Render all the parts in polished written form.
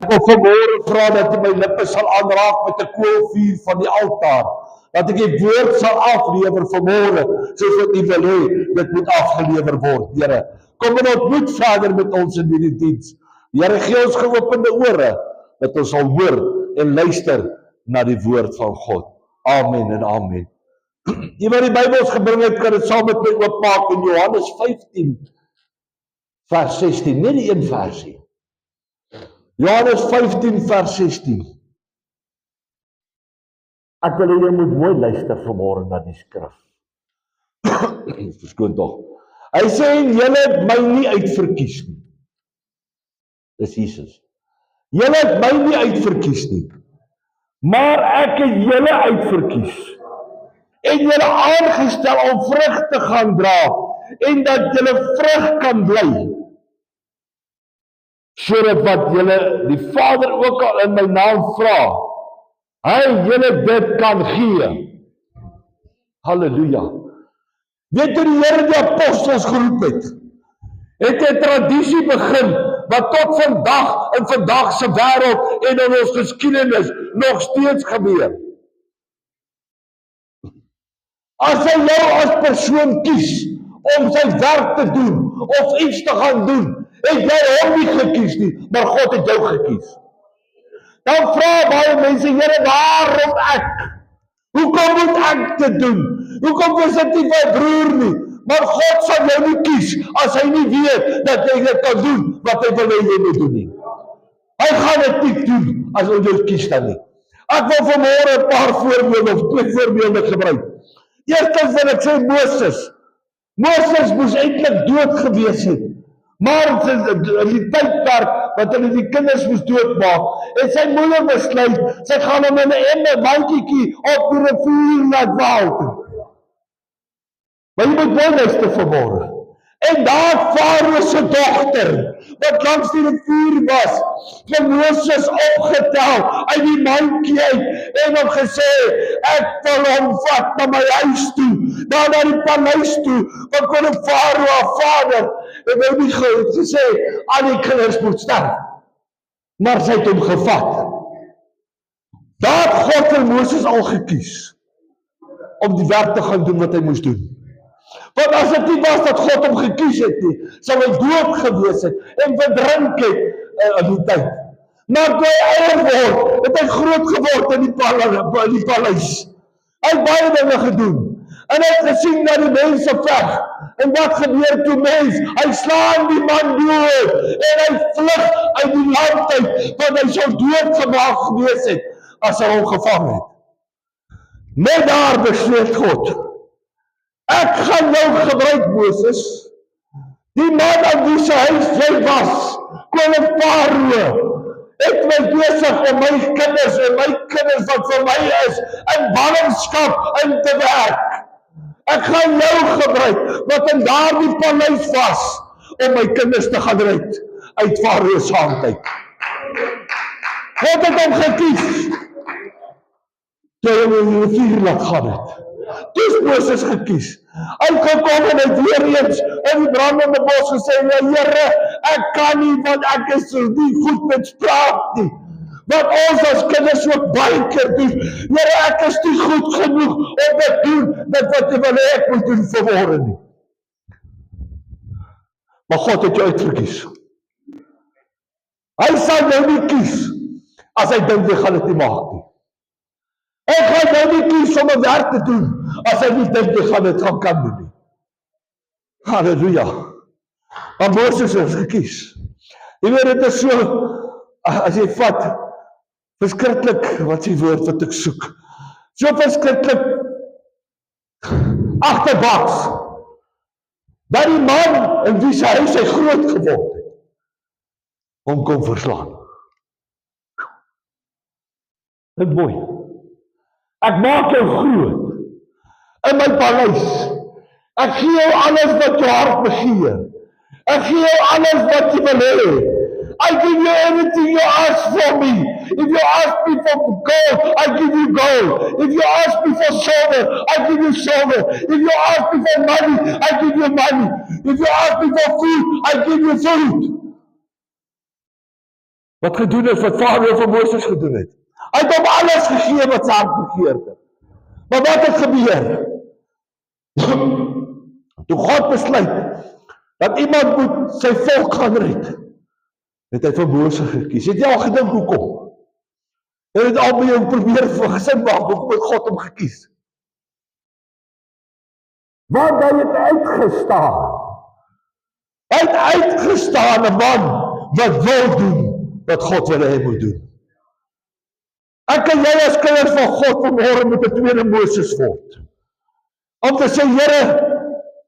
Ek wil vanmôre vra dat jy my lippe sal aanraak met 'n koolvuur van die altaar. Dat ek die woord sal aflewer vanmôre, soos wat U wil hê, dit moet afgelewer word, Here. Kom en ontmoet Vader met ons in hierdie diens. Here, gee ons geopende ore, dat ons sal hoor en luister na die woord van God. Amen en amen. Jy wat die Bybels gebring het, kan dit saam met my oopmaak in Johannes 15, vers 16, net die een versie. Johannes 15 vers 16. Ek wil jy moet mooi luister vanmôre na die skrif. Verskoon tog. Hy sê, julle het my nie uitverkies nie. Dis Jesus. Julle het my nie uitverkies nie. Maar ek het julle uitverkies. En julle aangestel om vrug te gaan dra. En dat julle vrug kan bly. Sodat wat julle die Vader ook al in my naam vra, hy julle dit kan gee. Halleluja. Weet jy die Here die apostels geroep het? Het 'n tradisie begin wat tot vandag in vandag se wêreld en in ons geskiedenis nog steeds gebeur. As hy jou as persoon kies om sy werk te doen of iets te gaan doen, het jy hom nie gekies nie, maar God het jou gekies. Dan vra baie mense, Here, waarom ek? Hoekom moet ek dit doen? Hoekom is dit nie my broer nie? Maar God sal jou nie kies as hy nie weet dat jy dit kan doen wat hy wil hê jy moet doen nie. Hy gaan dit nie doen as hy jou kies dan nie. Ek wil vanmôre 'n paar voorbeelde of 2 voorbeelde gebruik. Eerstens wil ek sê Moses. Moses moes eintlik dood gewees het. Maar in die tydperk wat hulle die kinders moes doodmaak, het sy moeder besluit, sy gaan hom in 'n mandjietjie op die rivier laat waal toe. Maar jy moet mooi luister vanmôre. En daar Farao se dogter, wat langs die rivier was, vir Moses opgetel uit die mandjie uit en hom gesê, ek wil hom vat na my huis toe, daar na die paleis toe, want kon 'n Farao vader, en wou nie gesê, al die kinders moet sterf. Maar sy het hom gevat. Daar het God vir Moses al gekies, om die werk te gaan doen wat hy moes doen. Want as dit nie was dat God hom gekies het nie, sou hy dood gewees het en verdrink het in die tyd. Maar toe hy ouer word, het hy groot geword in die paleis. Hy het baie dinge gedoen. En hy het gesien dat die mense veg. En wat gebeur toe mens? Hy slaan die man dood en hy vlug uit die land uit, want hy sou doodgemaak gewees het as hy hom gevang het. Net daar besluit God, ek gaan jou gebruik, Moses. Die man aan wie sy huis jy was, koning Farao, het my besig om my kinders en my kinders wat vir my is, in ballingskap in te werk. Ek gaan jou gebruik, wat in daardie paleis was, om my kinders te gaan red uit Farao se hand uit. God het hom gekies, toe hy hom in die rivier laat gaan het. Dis Moses gekies. Hy gekom en het weer eens in die brandende bos gesê, ja Here, ek kan nie, want ek is nie goed met spraak nie. Wat ons as kinders ook baie keer doen. Here, ek is nie goed genoeg om te doen dat wat jy wil hê ek moet doen vanmôre nie. Maar God het jou uitverkies. Hy sal jou nie kies as hy dink jy gaan dit nie maak nie. Ek gaan jou nie kies om 'n werk te doen as hy nie dink jy gaan dit kan doen nie. Halleluja. Maar Moses is gekies. Jy weet, dit is so, as jy vat, verskriklik, wat is die woord wat ek soek? So verskriklik agterbaks, dat die man in wie sy huis hy groot geword het, hom kom verslaan. Dit is mooi. Ek maak jou groot in my paleis. Ek gee jou alles wat jou hart begeer. Ek gee jou alles wat jy wil hê. I give you everything you ask for me. If you ask me for gold, I give you gold. If you ask me for silver, I give you silver. If you ask me for money, I give you money. If you ask me for food, I give you food. Wat gedoen het, wat Farao vir Moses gedoen het. Hy het hom alles gegee wat sy hart begeerd het. Maar wat het gebeur? Toe God besluit dat iemand moet sy volk gaan red, het hy vir Moses gekies. Het jy al gedink hoekom? Hy het al by jou probeer gesin maak, hoekom het God hom gekies? Want hy het uitgestaan. Hy het uitgestaan, 'n man wat wil doen wat God wil hê hy moet doen. Ek en jy as kinders van God vanmôre moet 'n tweede Moses word. Om te sê, Here,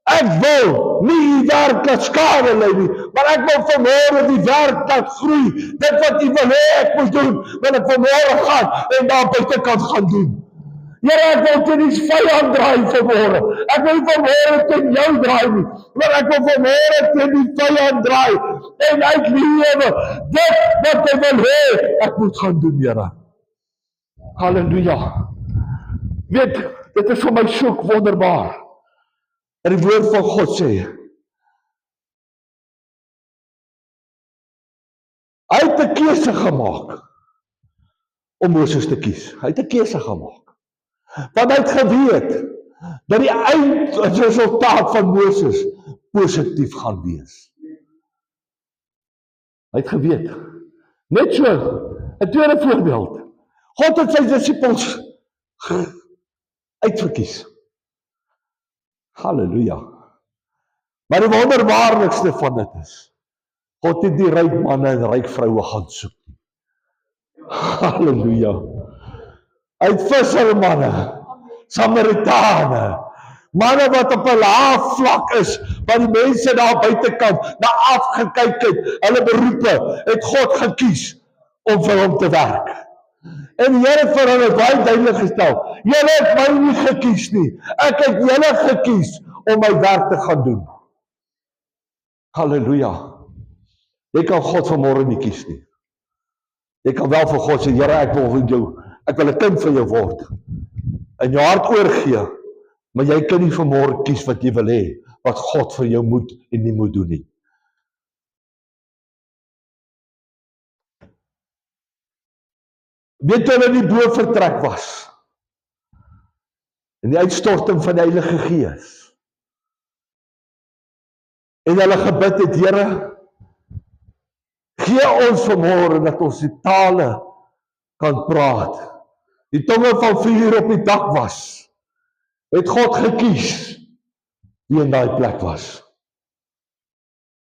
ek wil nie die werk laat skade lê nie, maar ek wil vanmôre die werk laat groei. Dit wat U wil hê ek moet doen, wil ek vanmôre gaan en daar buitekant gaan doen. Here, ek wil teen die vyand draai vanmôre. Ek wil vanmôre teen jou draai nie, maar ek wil vanmôre teen die vyand draai en uitlewe dit wat Hy wil hê ek moet gaan doen, Here. Halleluja. Weet, dit is vir my so wonderbaar. En die woord van God sê, hy het 'n keuse gemaak om Moses te kies. Hy het 'n keuse gemaak. Want hy het geweet dat die eindresultaat van Moses positief gaan wees. Hy het geweet. Net so, 'n tweede voorbeeld. God het sy disippels uitverkies. Halleluja. Maar die wonderbaarlikste van dit is, God het die ryk manne en ryk vroue gaan soek. Halleluja. Hy het vissermanne, Samaritane, manne wat op 'n laaf vlak is, waar die mense daar buitekant na afgekyk het, hulle beroepe, het God gekies om vir hom te werk. En die Here vir hulle baie duidelik gestel, julle het my nie gekies nie, ek het julle gekies om my werk te gaan doen. Halleluja. Jy kan God vanmôre nie kies nie. Jy kan wel vir God sê, Here, ek wil 'n kind van jou word. En jou hart oorgee, maar jy kan nie vanmôre kies wat jy wil hê, wat God vir jou moet en nie moet doen nie. Weet jy hulle in die bovertrek was, in die uitstorting van die Heilige Gees, en hulle gebid het, Here, gee ons vanmôre dat ons die tale kan praat. Die tonge van vuur op die dak was, het God gekies wie in daai plek was.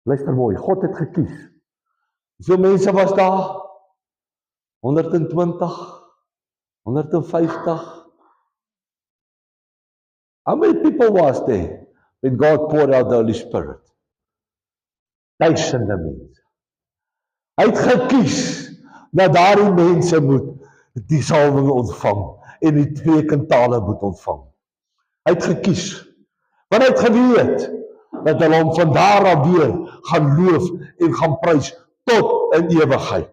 Luister mooi, God het gekies. Hoeveel mense was daar? 120, 150. How many people was there when God poured out the Holy Spirit? Duisende mense. Hy het gekies dat daardie mense moet die salwing ontvang en die tekentale moet ontvang. Hy het gekies, want hy het geweet dat hulle hom van daar af weer gaan loof en gaan prys tot in ewigheid.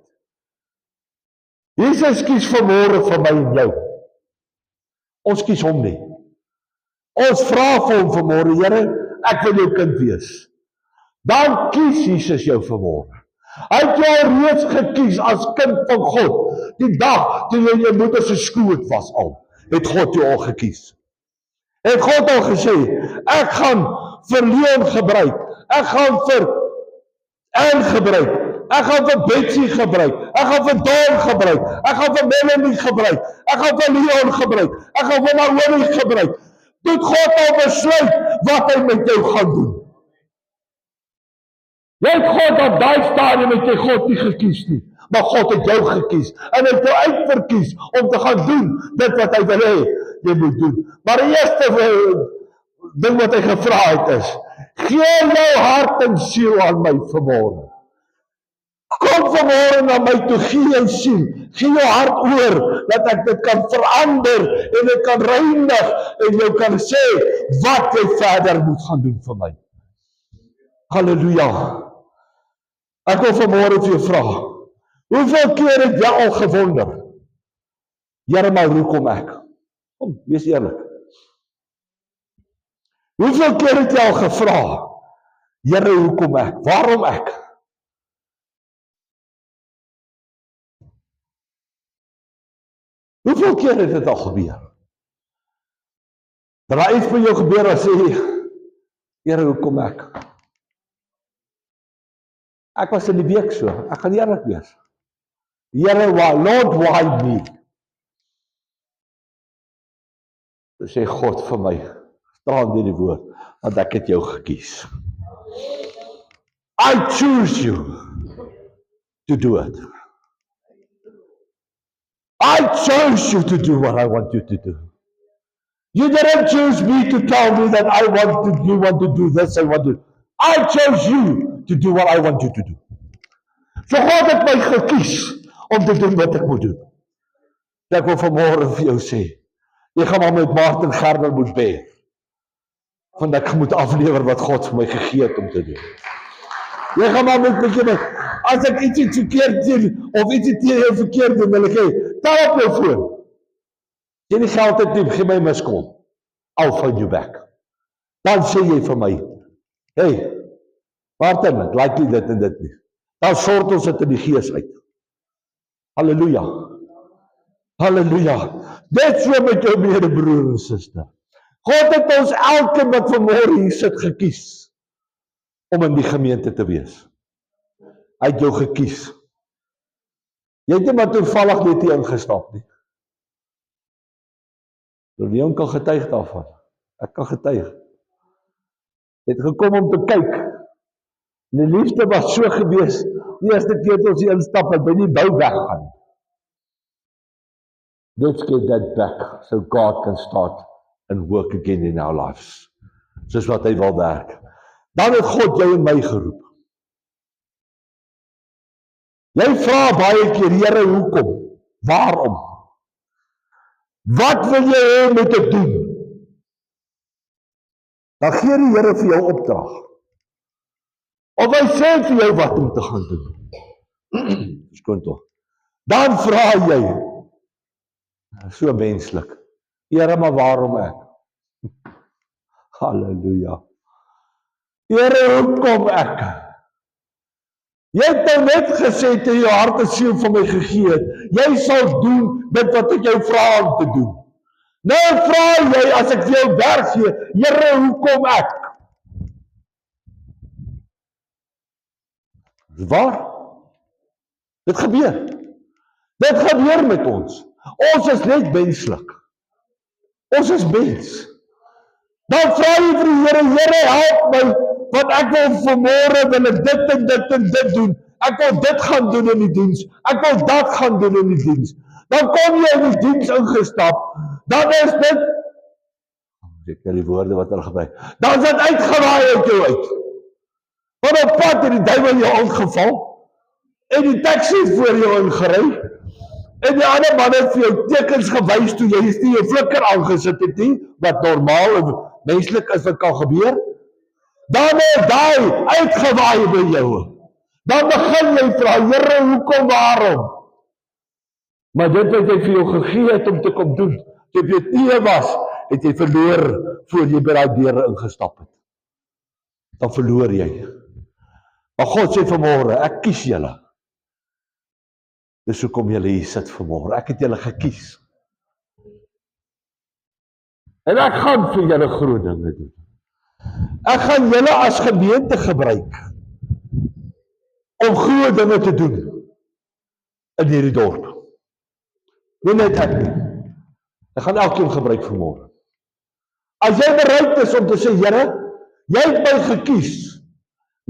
Jesus kies vanmôre vir my en jou. Ons kies hom nie. Ons vra vir hom vanmôre, Here, ek wil jou kind wees. Dan kies Jesus jou vanmôre. Hy het jou reeds gekies as kind van God. Die dag toe jy in jou moeder se skoot was al, het God jou al gekies. Het God al gesê, ek gaan vir Leon gebruik, ek gaan vir Anne gebruik, ek gaan vir Betsy gebruik, ek gaan vir Dawn gebruik, ek gaan vir Melanie gebruik, ek gaan vir Leon gebruik, ek gaan vir Naomi gebruik. Toe God al besluit wat hy met jou gaan doen. Jy het God op daai stadium het jy God nie gekies nie, maar God het jou gekies en hy het jou uitverkies om te gaan doen dit wat hy wil hê jy moet doen. Maar die eerste ding wat hy gevra het is, gee jou hart en siel aan my vanmôre. Kom vanmôre na my toe, gee jou siel, gee jou hart oor, dat ek dit kan verander en dit kan reinig en jou kan sê wat jy verder moet gaan doen vir my. Halleluja. Ek wil vanmôre vir jou vra, hoeveel keer het jy al gewonder, Here, maar hoekom ek? Kom, wees eerlik. Hoeveel keer het jy al gevra, Here, hoekom ek? Waarom ek? Hoeveel keer het dit al gebeur? Dat daar iets met jou gebeur en sê, Here, hoe kom ek? Ek was in die week so, ek gaan eerlik wees. Here, Lord, why me? Toe sê God vir my, staan deur die woord, want ek het jou gekies. I choose you to do it. I chose you to do what I want you to do. You didn't choose me to tell me that you want to do this, I chose you to do what I want you to do. So God het my gekies om te doen wat ek moet doen. Ek wil vanmôre vir jou sê, jy gaan maar met Martin Gerber moet bê, want ek moet aflewer wat God vir my gegee het om te doen. Jy gaan maar met my, as ek iets verkeerd doen, of iets teen jou verkeerd doen, wil ek hê, tel op jou foon. Jy nie geld het nie, gee my miskom. I'll phone you back. Dan sê jy vir my, hey, Martin, ek like nie dit en dit nie. Dan sort ons dit in die gees uit. Halleluja. Halleluja. Dit so met jou medebroer en suster. God het ons elkeen wat vanmôre hier sit gekies om in die gemeente te wees. Hy het jou gekies. Jy het nie maar toevallig net hier ingestap nie. Leon kan getuig daarvan. Ek kan getuig. Jy het gekom om te kyk. En die liefde was so gewees, die eerste keer toe ons hier instap, het by die bou weggaan. Let's get that back, so God can start and work again in our lives. Soos wat hy wil werk. Dan het God jou en my geroep. Jy vra baie keer, Here, hoekom? Waarom? Wat wil jy hê moet ek doen? Dan gee die Here vir jou opdrag. Of hy sê vir jou wat om te gaan doen. Skoon tog. Dan vra jy, so menslik, Here, maar waarom ek? Halleluja. Here, hoekom ek? Jy het nou net gesê toe jou hart en siel vir my gegee het, jy sal doen dit wat ek jou vra om te doen. Nou vra jy, as ek vir jou werk gee, Here, hoekom ek? Waar? Dit gebeur. Dit gebeur met ons. Ons is net menslik. Ons is mens. Dan vra jy vir die Here, Here, help my, want ek wil vanmôre wil ek dit en dit en dit doen. Ek wil dit gaan doen in die diens. Ek wil dat gaan doen in die diens. Dan kom jy in die diens ingestap. Dan is dit, ek ken die woorde wat hulle gebruik. Dan is dit uitgewaai uit jou uit. Want op pad het die duiwel jou aangeval. En die taxi het voor jou ingery. En die ander man het vir jou tekens gewys toe jy nie jou flikker aangesit het nie, wat normaal en menslik is wat kan gebeur. Dan het hy uitgewaai by jou. Dan begin jy vra, Here, hoekom, waarom? Maar dit wat hy vir jou gegee het om te kom doen, toe jy nie was, het jy verloor voor jy by die deure ingestap het. Dan verloor jy. Maar God sê vanmôre, ek kies julle. Dis hoekom julle hier sit vanmôre. Ek het julle gekies. En ek gaan vir julle groot dinge doen. Ek gaan julle as gemeente gebruik om groot dinge te doen in hierdie dorp. Nie net ek nie. Ek gaan elkeen gebruik vanmôre. As jy bereid is om te sê, Here, jy het my gekies,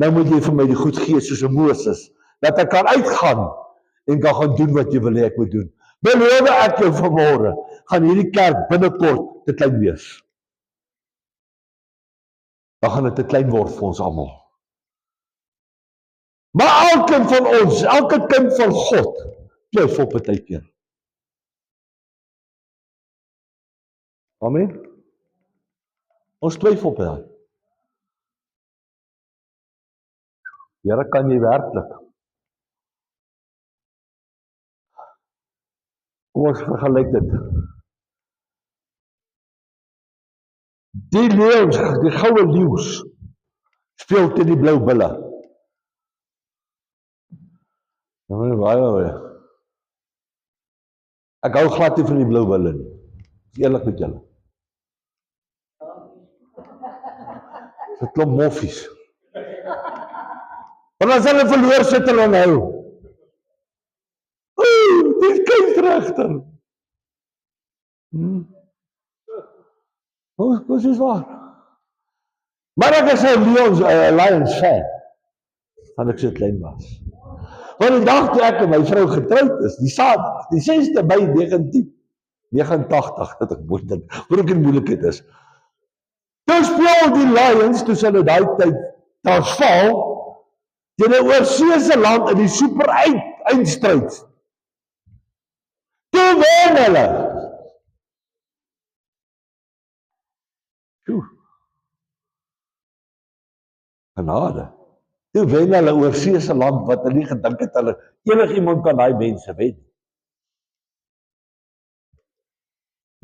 nou moet jy vir my die goed gee soos Moses, dat ek kan uitgaan en kan gaan doen wat jy wil hê ek moet doen. Beloof ek jou vanmôre, gaan hierdie kerk binnekort te klein wees. Dan gaan dit te klein word vir ons almal. Maar elkeen van ons, elke kind van God, twyfel partykeer. Amen. Ons twyfel by daai. Here, kan jy werklik? Kom ons vergelyk dit. Die leeu's, die goue leeu's, speel teen die blou bulle. Nou baie. Ek hou glad nie van die blou bulle nie. Is eerlik met julle. Dis 'n klomp moffies. Want as hulle verloor sit hulle nou. Dis keinsregter. Hoe is waar? Maar ek is 'n Lions fan. Want ek so klein was. Want die dag toe ek en my vrou getroud is, die Saterdag, die 6de Mei 1989, dat ek moeilikheid is. Toe speel die Lions, toe hulle daai tyd Transvaal, teen 'n oorseese land in die super eindstryd. Toe wen hulle. Genade. Toe wen hulle oorseese land wat hulle nie gedink het hulle enigiemand kan daai mense wen.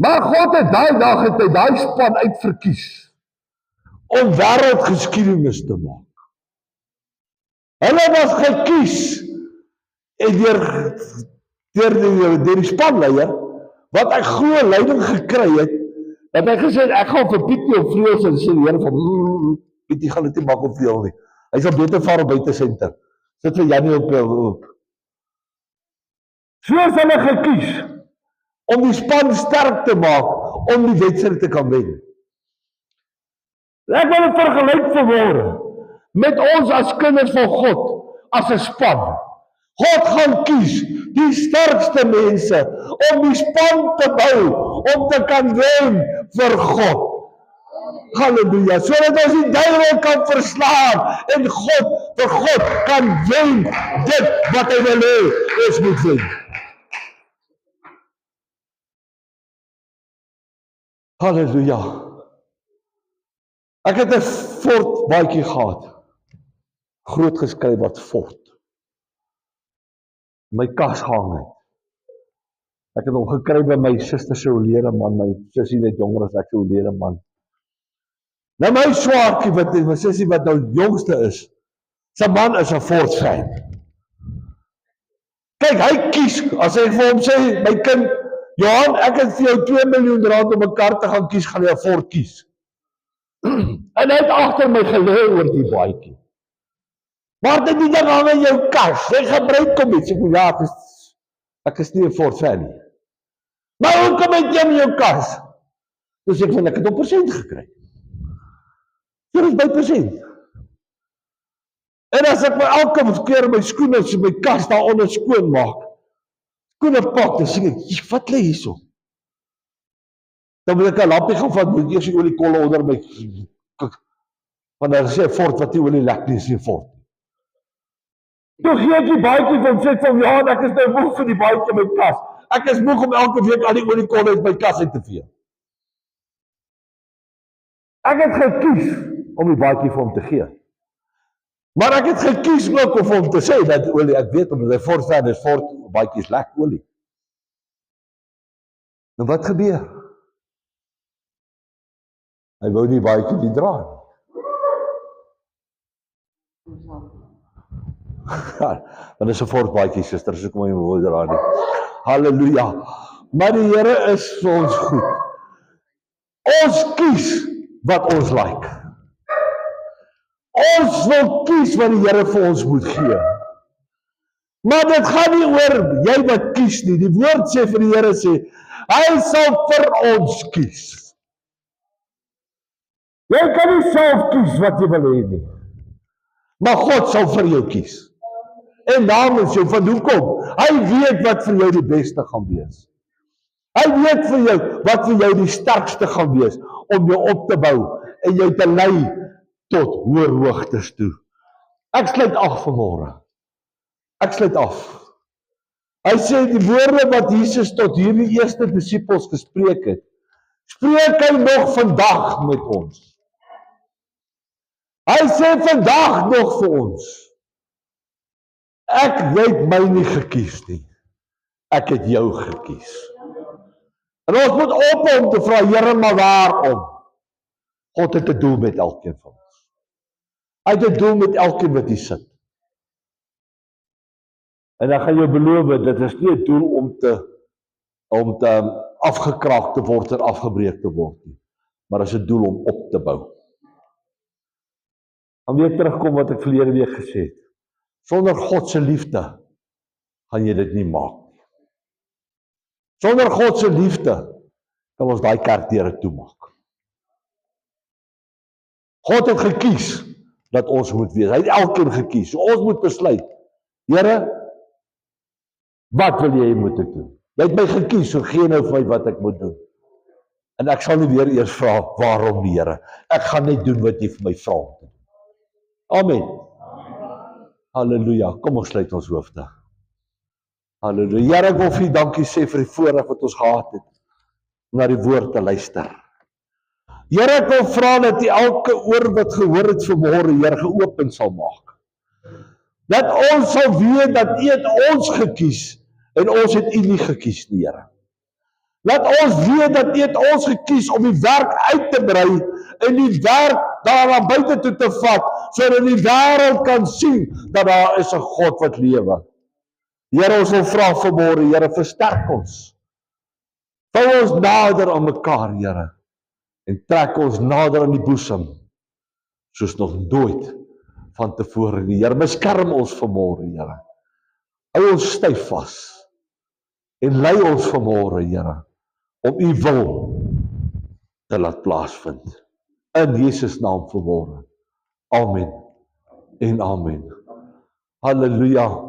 Maar God het daai dag het hy daai span uitverkies om wêreldgeskiedenis te maak. Hulle was gekies en deur die spanleier wat ek groot leiding gekry het, dat hy gesê het, ek gaan vir Pietie op vreels en sê die Here van Pietie gaan dit nie maak op vreel nie. Hy sal beter vaar op buite senter. Sit vir Janie op. So is hulle gekies om die span sterk te maak om die wedstryd te kan wen. Ek wil dit vergelyk vanmôre met ons as kinders van God, as 'n span. God gaan kies die sterkste mense om die span te bou, om te kan wen vir God. Halleluja, sodat ons die duiwel kan verslaan en vir God kan wen dit wat hy wil hê ons moet wen. Halleluja. Ek het 'n fort baadjie gehad. Groot geskryf wat fort. My kas gehang het. Ek het hom gekry by my suster se oorlede man, my sussie net jonger as ek se oorlede man. Nou my swaartjie wat my sussie wat nou jongste is, sy man is 'n fort fan. Kyk, hy kies, as hy vir hom sê, my kind, Johan, ek het vir jou 2 miljoen rand om 'n kar te gaan kies, gaan jy 'n fort kies. En hy het agter my gelê oor die baadjie. Maar dit die ding hang in jou kas, jy gebruik hom iets. Ek sê, ja, ek is nie 'n fort fan nie. Maar hoekom het jy in jou kas? Dus ek het op persent gekry. So is by persent. En as ek my elke keer my skoene, my kas daaronder skoon maak, skoene pak, dan sê ek, wat lê hierso? Dan moet ek 'n lampie gaan vat, moet ek eers die oliekolle onder my, want dan sê fort wat die olie lek nie, is nie fort. Toe gee ek die baadjie van sê van, ja, ek is nou moeg vir die baadjie in my kas. Ek is moeg om elke week al die oliekolle uit my kas uit te vee. Ek het gekies om die baadjie vir hom te gee. Maar ek het gekies ook om hom te sê dat olie, ek weet omdat hy fort fan is, fort baadjies lek olie. En wat gebeur? Hy wou die baadjie nie dra nie. Dan is 'n fort baadjie, suster, so kom hy wou dra nie. Halleluja. Maar die Here is vir ons goed. Ons kies wat ons like. Ons wil kies wat die Here vir ons moet gee. Maar dit gaan nie oor jy wat kies nie. Die woord sê vir die Here sê, hy sal vir ons kies. Jy kan nie self kies wat jy wil hê nie. Maar God sal vir jou kies. En namens jou, van hoekom? Hy weet wat vir jou die beste gaan wees. Hy weet vir jou wat vir jou die sterkste gaan wees om jou op te bou en jou te lei tot hoër hoogtes toe. Ek sluit af vanmôre. Ek sluit af. Hy sê die woorde wat Jesus tot hierdie eerste disippels gespreek het, spreek hy nog vandag met ons. Hy sê vandag nog vir ons. Jy het my nie gekies nie. Ek het jou gekies. En ons moet ophou om te vra, Here, maar waarom? God het 'n doel met elkeen van ons. Hy het 'n doel met elkeen wat hier sit. En dan gaan jy beloof, dit is nie 'n doel om te om te afgekraak te word en afgebreek te word nie, maar as 'n doel om op te bou. Dan weer terugkom wat ek verlede week gesê het. Sonder God se liefde gaan jy dit nie maak nie. Sonder God se liefde kan ons daai kerkdeure toemaak. God het gekies dat ons moet wees. Hy het elkeen gekies. So ons moet besluit. Here, wat wil jy moet ek doen? Jy het my gekies, so gee nou vir my wat ek moet doen. En ek sal nie weer eers vra waarom nie, Here. Ek gaan net doen wat jy vir my vra om te doen. Amen. Halleluja. Kom ons sluit ons hoofde. Halleluja. Here, ek wil vir U dankie sê vir die voorreg wat ons gehad het om na die woord te luister. Here, ek wil vra dat U elke oor wat gehoor het vanmôre, Here, geopen sal maak. Dat ons sal weet dat U het ons gekies en ons het U nie gekies nie, Here. Laat ons weet dat U het ons gekies om die werk uit te brei en die werk daar na buite toe te vat, sodat die wêreld kan sien dat daar is 'n God wat lewe. Here, ons wil vra vanmôre, Here, versterk ons. Vou ons nader aan mekaar, Here, en trek ons nader aan die boesem, soos nog nooit van tevore nie. Here, beskerm ons vanmôre, Here. Hou ons styf vas en lei ons vanmôre, Here, om U wil te laat plaasvind. In Jesus naam vanmôre. Amen en amen. Halleluja.